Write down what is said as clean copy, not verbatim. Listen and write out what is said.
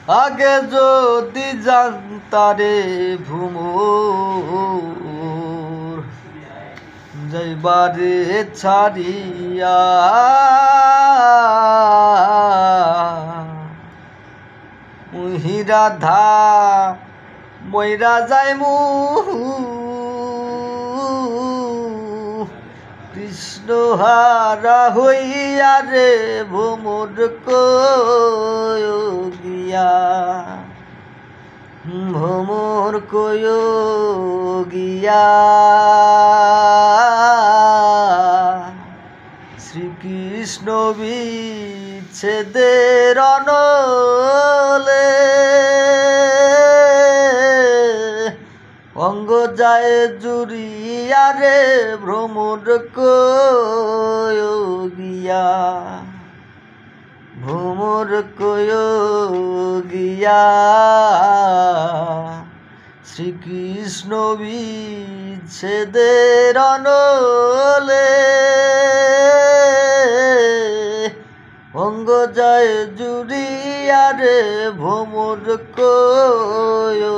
আগে যদি জানতারে ভ্রমর যাইবারে ছাড়িয়া মুহি রাধা মইরা যাইমু কৃষ্ণ হারা হইয়া রে ভ্রমর কইয়া ভ্রমর কইয়া শ্রীকৃষ্ণ বিচ্ছেদের অনলে অঙ্গ যায় জুড়িয়া রে ভ্রমর কইয়া ভ্রমর কইয়া শ্রীকৃষ্ণ বিচ্ছেদের অনলে অঙ্গ যায় জুড়িয়া রে ভ্রমর কইয়া।